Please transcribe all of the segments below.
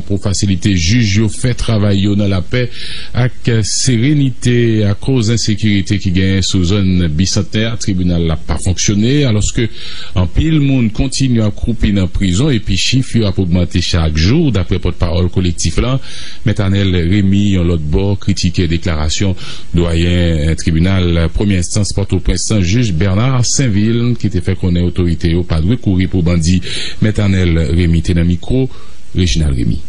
pour faciliter juge fait travail dans la paix avec sérénité à cause d'insécurité qui gagne sous zone bicentenaire. Tribunal n'a pas fonctionné alors que en pile monde continue à croupir dans prison et puis chiffre a augmenté chaque jour d'après porte-parole collectif là. Métanel Rémi en l'autre bord critiquait déclaration doyen tribunal première instance Port-au-Prince juge Bernard Saint-Ville qui était fait connaître autorité au pas de recourir pour bandit. Métanel Rémi t'es dans micro Réginal Rémi.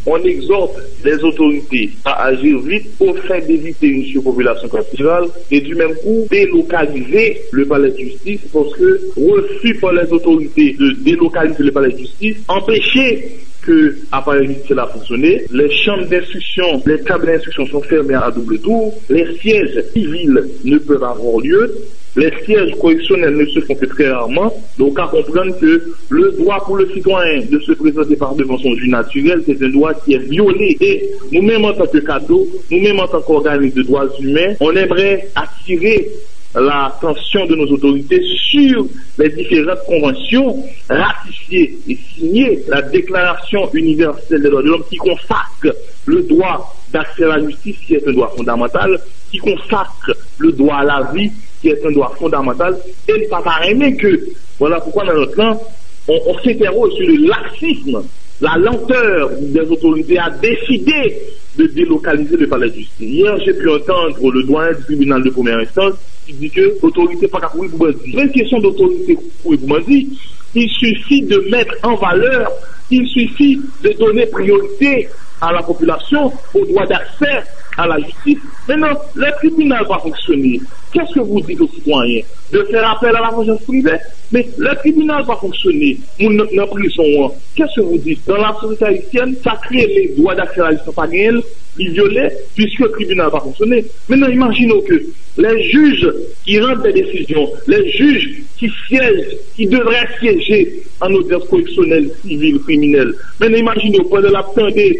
On exhorte les autorités à agir vite au fait d'éviter une surpopulation carcérale et du même coup délocaliser le palais de justice parce que refus par les autorités de délocaliser le palais de justice, empêcher que l'appareil judiciaire a fonctionné, les chambres d'instruction, les cabinets d'instruction sont fermés à double tour, les sièges civils ne peuvent avoir lieu, les sièges correctionnels ne se font que très rarement, donc à comprendre que le droit pour le citoyen de se présenter par devant son juge naturel, c'est un droit qui est violé. Et nous-mêmes en tant que cadeau, nous-mêmes en tant qu'organisme de droits humains, on aimerait attirer l'attention de nos autorités sur les différentes conventions ratifiées et signées, la Déclaration universelle des droits de l'homme qui consacre le droit d'accès à la justice qui est un droit fondamental, qui consacre le droit à la vie qui est un droit fondamental, et ne pas aimer que, voilà pourquoi dans notre temps, on s'interroge sur le laxisme, la lenteur des autorités à décider de délocaliser le palais de justice. Hier, j'ai pu entendre le doyen du tribunal de première instance qui dit que l'autorité n'est pas capable pour bandit. C'est une question d'autorité pour bandit. Il suffit de mettre en valeur, il suffit de donner priorité à la population, au droit d'accès à la justice. Maintenant, le tribunal va fonctionner. Qu'est-ce que vous dites aux citoyens? De faire appel à la vengeance privée? Mais le tribunal va fonctionner. Nous n'en prison. Qu'est-ce que vous dites? Dans la société haïtienne, ça crée les droits d'accès à la justice pas gagner, ils violaient, puisque le tribunal va fonctionner. Maintenant, imaginons que les juges qui rendent des décisions, les juges qui siègent, qui devraient siéger en audience correctionnelle, civile, criminelle. Maintenant, imaginons pendant la pandémie,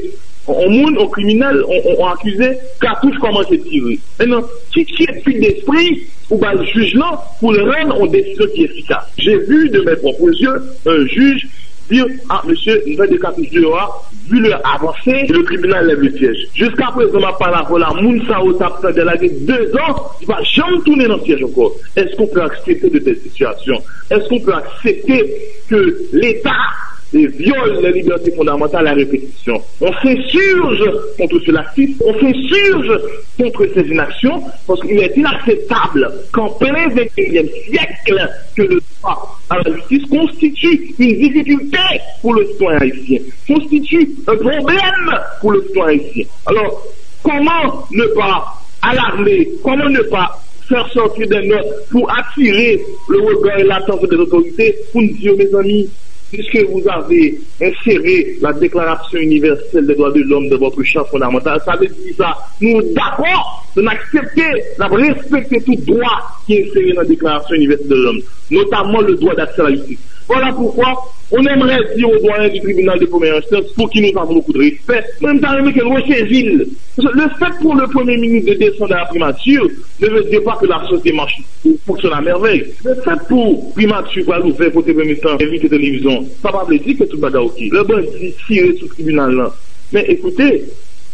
on criminel, on accusé, cartouche comment c'est tiré. Maintenant, qui est plus d'esprit ou le juge là pour le rendre en décision qui est efficace. J'ai vu de mes propres yeux un juge dire, ah monsieur, une fois de cartouche de roi, vu leur avancée, le tribunal lève le piège. Jusqu'à présent, ma parole à Mounsa au tap de la 2 ans, il va jamais tourner dans le piège encore. Est-ce qu'on peut accepter de telles situations? Est-ce qu'on peut accepter que l'État viole les libertés fondamentales à répétition? On s'insurge contre ce laxisme, on s'insurge contre ces inactions, parce qu'il est inacceptable qu'en plein 21e siècle, que le droit à la justice constitue une difficulté pour le citoyen haïtien, constitue un problème pour le citoyen haïtien. Alors, comment ne pas alarmer, comment ne pas faire sortir des notes pour attirer le regard et l'attention des autorités pour nous dire, mes amis, puisque vous avez inséré la Déclaration universelle des droits de l'homme dans votre champ fondamental, ça veut dire ça. Nous d'accord de n'accepter, de respecter tout droit qui est inséré dans la Déclaration universelle de l'homme, notamment le droit d'accès à la justice. Voilà pourquoi on aimerait dire aux doyens du tribunal de première instance, pour qui nous avons beaucoup de respect, même temps que nous resaisir. Le fait pour le Premier ministre de descendre à la primature ne veut dire pas que la société marche fonctionne à merveille. Le fait pour primature pour l'ouvrir pour le Premier ministre inviter télévision, ça va veut dire que tout le bagage ok. Le bandit tiré sous le tribunal là. Mais écoutez,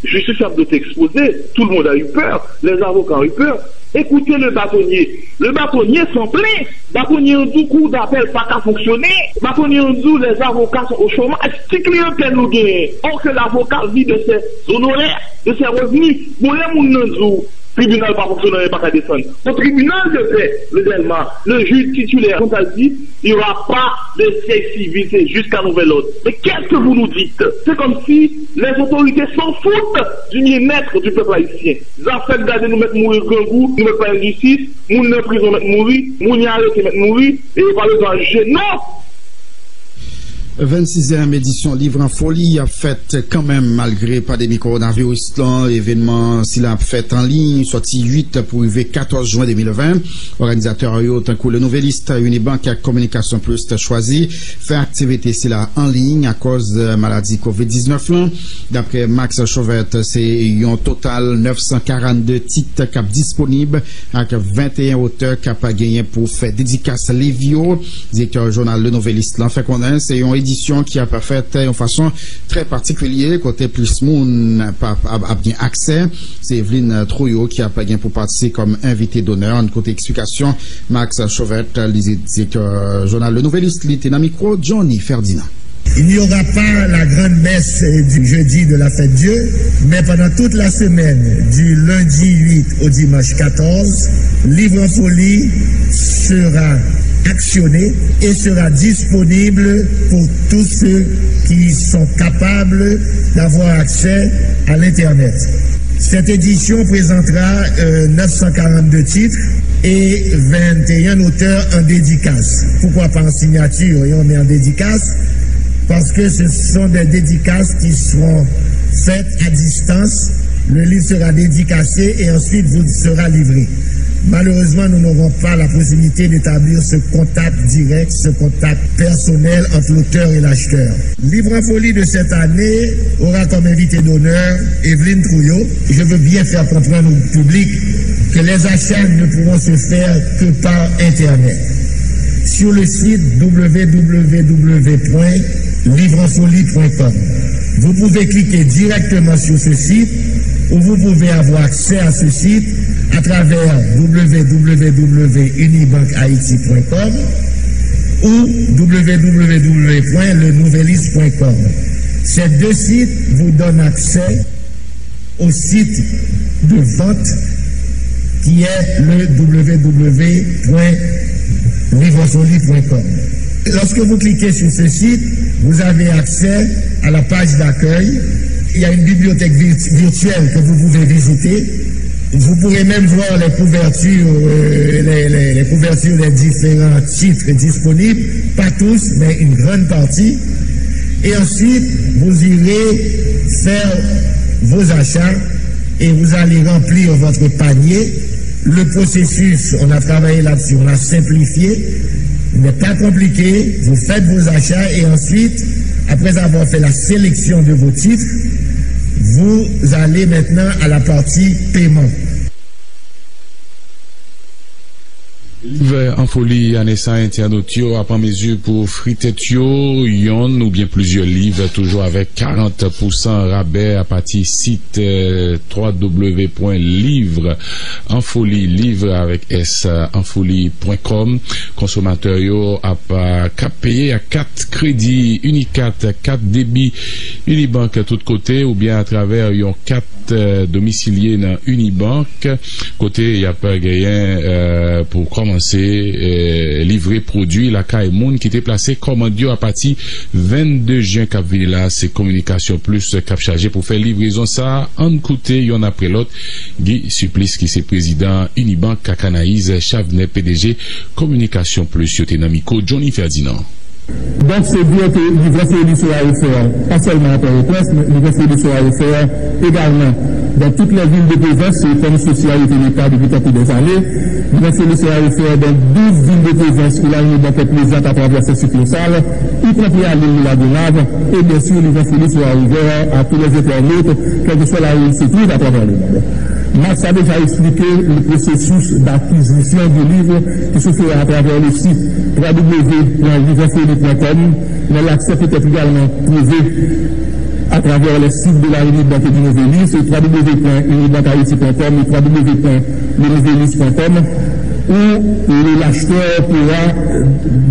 justice a doit exposer, tout le monde a eu peur, les avocats ont eu peur. Écoutez le bâtonnier. Le bâtonnier s'en plaint. Bâtonnier en tout coup d'appel pas qu'à fonctionner. Bâtonnier en tout, les avocats sont au chômage. Si clientèle nous gagne, or que l'avocat vit de ses honoraires, de ses revenus, bon, les gens tribunal pas fonctionner, pas qu'à descendre. Au tribunal de paix, le juge titulaire, quand elle dit, il n'y aura pas de siège civil, c'est jusqu'à nouvel ordre. Mais qu'est-ce que vous nous dites? C'est comme si les autorités s'en foutent du bien-être du peuple haïtien. Ils ont fait garder nous mettre mourir grand goût, nous mettre pas injustice, nous ne prison mettre mourir, nous n'y arrêter mettre mourir, et par le temps juger. Non! 26e édition Livre en folie a fait quand même malgré pandémie coronavirus, événement s'il a fait en ligne, sorti 8 pour arriver 14 juin 2020. Organisateur tant que le Nouvelliste Unibank et Communication Plus choisi fait activité s'il a en ligne à cause de maladie COVID-19. D'après Max Chauvette, c'est un total 942 titres cap disponibles avec 21 auteurs cap gagné pour faire dédicace Lévio. Directeur journal Le Nouvelliste l'en fait connaître, c'est une édition qui a fait de façon très particulière, côté plus moun a bien accès. C'est Evelyne Trouillot qui a bien pour participer comme invité d'honneur. En côté explication, Max Chauvette, directeur journal Le Nouvelliste, dans micro, Johnny Ferdinand. Il n'y aura pas la grande messe du jeudi de la fête Dieu, mais pendant toute la semaine, du lundi 8 au dimanche 14, Livre en folie sera actionné et sera disponible pour tous ceux qui sont capables d'avoir accès à l'Internet. Cette édition présentera 942 titres et 21 auteurs en dédicace. Pourquoi pas en signature et on met en dédicace? Parce que ce sont des dédicaces qui seront faites à distance. Le livre sera dédicacé et ensuite vous sera livré. Malheureusement, nous n'aurons pas la possibilité d'établir ce contact direct, ce contact personnel entre l'auteur et l'acheteur. Livre en folie de cette année aura comme invité d'honneur Evelyne Trouillot. Je veux bien faire comprendre au public que les achats ne pourront se faire que par Internet. Sur le site www.livrenfolie.com. Vous pouvez cliquer directement sur ce site ou vous pouvez avoir accès à ce site à travers www.unibankhaiti.com ou www.lenouvelliste.com. Ces deux sites vous donnent accès au site de vente qui est le www.livrenfolie.com. Lorsque vous cliquez sur ce site, vous avez accès à la page d'accueil. Il y a une bibliothèque virtuelle que vous pouvez visiter. Vous pourrez même voir les couvertures, les couvertures des différents titres disponibles. Pas tous, mais une grande partie. Et ensuite, vous irez faire vos achats et vous allez remplir votre panier. Le processus, on a travaillé là-dessus, on l'a simplifié. Il n'est pas compliqué. Vous faites vos achats et ensuite, après avoir fait la sélection de vos titres, vous allez maintenant à la partie paiement. Livre en folie à naissance internautio à pas mesure pour fritetio, yon ou bien plusieurs livres toujours avec 40% rabais à partir site www.livre en folie livre avec s enfolie.com. Consommateur yo a pas qu'à payer à 4 crédits Unicat, 4 débits Unibank tout côté ou bien à travers yon 4 domiciliés dans Unibank côté il y a pas gagné pour commencer livrer produit la caille moun qui était placé commandio à partir 22 juin cap là c'est communication plus cap chargé pour faire livraison ça en côté yon après l'autre Guy Supplice qui c'est président Unibank Kakanaïs Chavenet PDG communication plus yoté dans micro Johnny Ferdinand. Donc c'est bien que Livre en folie sera offert, pas seulement à Port-au-Prince, mais Livre en folie sera offert également dans toutes les villes de province, c'est comme socialité l'État depuis tant des années. Livre en folie sera offert dans 12 villes de province où la Unibank est présente à travers ces succursales, y compris à l'île de la Gonave, et bien sûr Livre en folie sera ouvert à tous les internautes, quelle que soit la ville se trouve à travers le monde. Max a déjà expliqué le processus d'acquisition du livre qui se fait à travers le site www.livrenfolie.com, mais l'accès peut être également trouvé à travers les sites de la Unibank et du Nouvelliste, www.unibankhaiti.com et www.lenouvelliste.com, où l'acheteur pourra,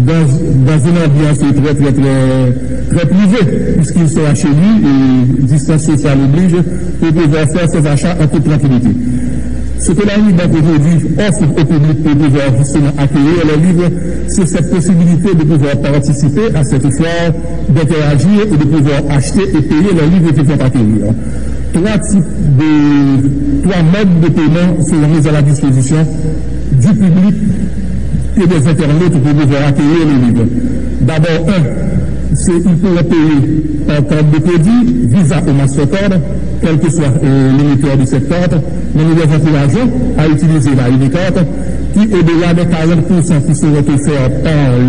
dans une ambiance très privée, puisqu'il sera chez lui et distance sociale oblige, pour pouvoir faire ses achats en toute tranquillité. Ce que la Unibank aujourd'hui offre au public pour pouvoir justement accueillir les livres, c'est cette possibilité de pouvoir participer à cet effort, d'interagir et de pouvoir acheter et payer les livres qu'ils vont accueillir. 3 modes de paiement seront mis à la disposition du public et des internautes pour pouvoir accueillir les livres. D'abord, ils pourront payer par carte de crédit, Visa ou Mastercard, quel que soit l'émetteur de cette carte, mais nous les encourageons à utiliser la Unicard qui, au-delà des 40% qui seront offerts par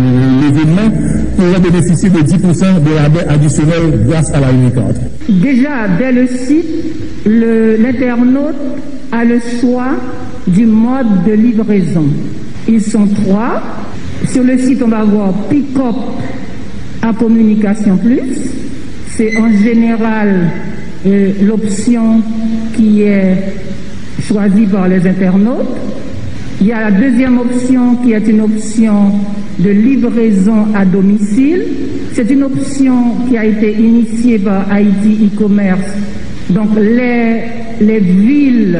l'événement, pourront bénéficier de 10% de rabais additionnel grâce à la Unicard. Déjà, dès le site, l'internaute a le choix du mode de livraison. Ils sont 3. Sur le site, on va voir pick-up à Communication Plus. C'est en général l'option qui est choisie par les internautes. Il y a la deuxième option qui est une option de livraison à domicile. C'est une option qui a été initiée par Haïti e-commerce. Donc les villes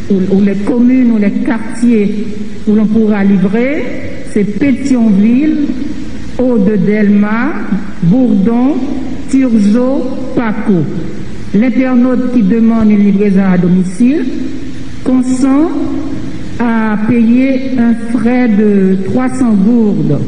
ou les communes ou les quartiers où l'on pourra livrer, c'est Pétionville, Hauts-de-Delma, Bourdon, Turgeau, Paco. L'internaute qui demande une livraison à domicile consent à payer un frais de 300 gourdes.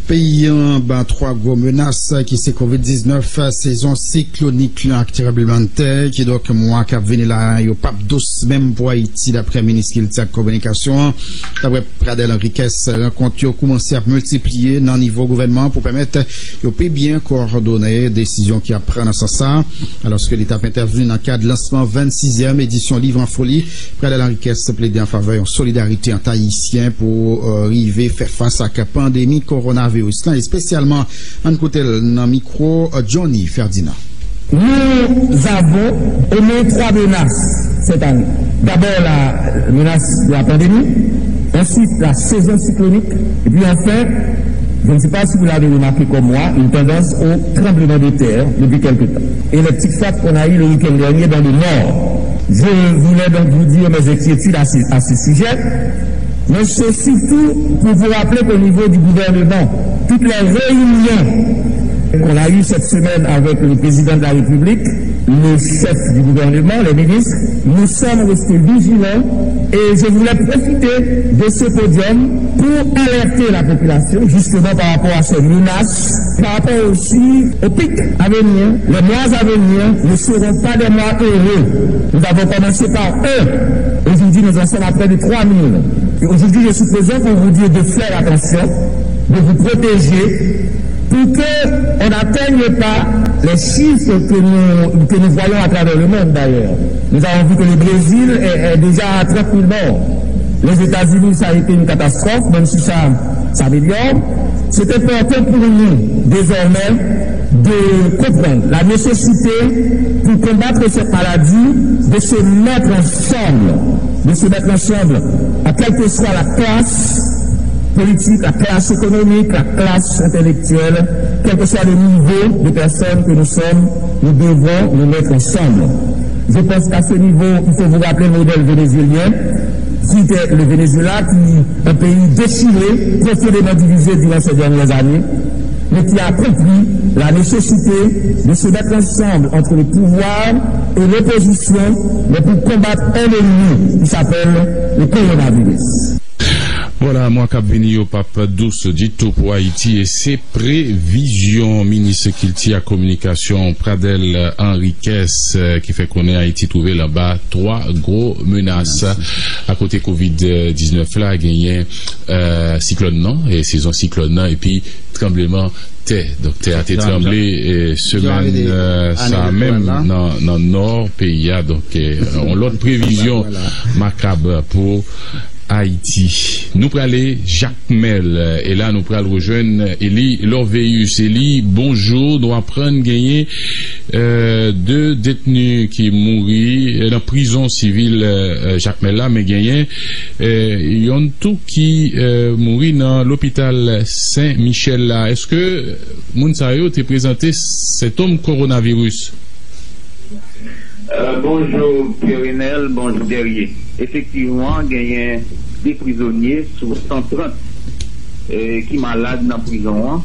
Pays en bas trois gros menaces qui c'est Covid-19 saison cyclonique terriblement qui donc moi qui venu là yo pas douce même pour Haïti d'après ministre de la communication d'après Pradel Henriquez rencontre commencé à multiplier dans niveau gouvernement pour permettre yo pays bien coordonner décision qui a pris dans ce sens alors que l'État intervenu dans le cadre de lancement 26e édition Livre en folie Pradel Henriquez plaidé en faveur de solidarité entre haïtiens pour arriver faire face à la pandémie coronavirus et spécialement en côté dans micro Johnny Ferdinand. Nous avons au moins 3 menaces cette année. D'abord la menace de la pandémie, ensuite la saison cyclonique, et puis enfin, je ne sais pas si vous l'avez remarqué comme moi, une tendance au tremblement de terre depuis quelque temps. Et les petites frappes qu'on a eues le week-end dernier dans le Nord. Je voulais donc vous dire mes inquiétudes à ce sujet. Mais c'est surtout pour vous rappeler qu'au niveau du gouvernement, toutes les réunions qu'on a eues cette semaine avec le président de la République, le chef du gouvernement, les ministres, nous sommes restés vigilants et je voulais profiter de ce podium pour alerter la population justement par rapport à ces menaces, par rapport aussi au pic à venir. Les mois à venir ne seront pas des mois heureux. Nous avons commencé par eux. Aujourd'hui, nous en sommes à près de 3000. Et aujourd'hui, je suis présent pour vous dire de faire attention, de vous protéger, pour qu'on n'atteigne pas les chiffres que nous voyons à travers le monde d'ailleurs. Nous avons vu que le Brésil est déjà à 30 000 morts. Les États-Unis, ça a été une catastrophe, même si ça s'améliore. C'est important pour nous, désormais, de comprendre la nécessité, pour combattre cette maladie, de se mettre ensemble, à quelle que soit la classe politique, la classe économique, la classe intellectuelle, quel que soit le niveau de personnes que nous sommes, nous devons nous mettre ensemble. Je pense qu'à ce niveau, il faut vous rappeler le modèle vénézuélien, qui était le Venezuela, qui est un pays déchiré, profondément divisé durant ces dernières années, mais qui a compris la nécessité de se mettre ensemble entre le pouvoir et l'opposition, mais pour combattre un ennemi qui s'appelle le coronavirus. Voilà, moi qui venu au pape douce dit tout pour Haïti et ses prévisions. Ministre Kilti à communication Pradel Henriquez qui fait connaître Haïti trouver là-bas 3 gros menaces. À côté Covid-19 là, gagné cyclone non et saison cyclone non et puis tremblement terre. Donc terre a été tremblé semaine ça même dans le nord pays donc on l'autre prévision macabre pour Haïti. Nous prenons aller Jacques Mel et là nous prenons rejoindre Eli Lorveus. Eli, bonjour. Nous apprenons gagner 2 détenus qui mourent dans la prison civile Jacques Mel là, mais gagné il y a tout qui mourit dans l'hôpital Saint-Michel là. Est-ce que Mounsayo t'a présenté cet homme coronavirus? Bonjour Pierre-Renel, bonjour Derrier. Effectivement, il y a des prisonniers sur 130 qui sont malades dans la prison.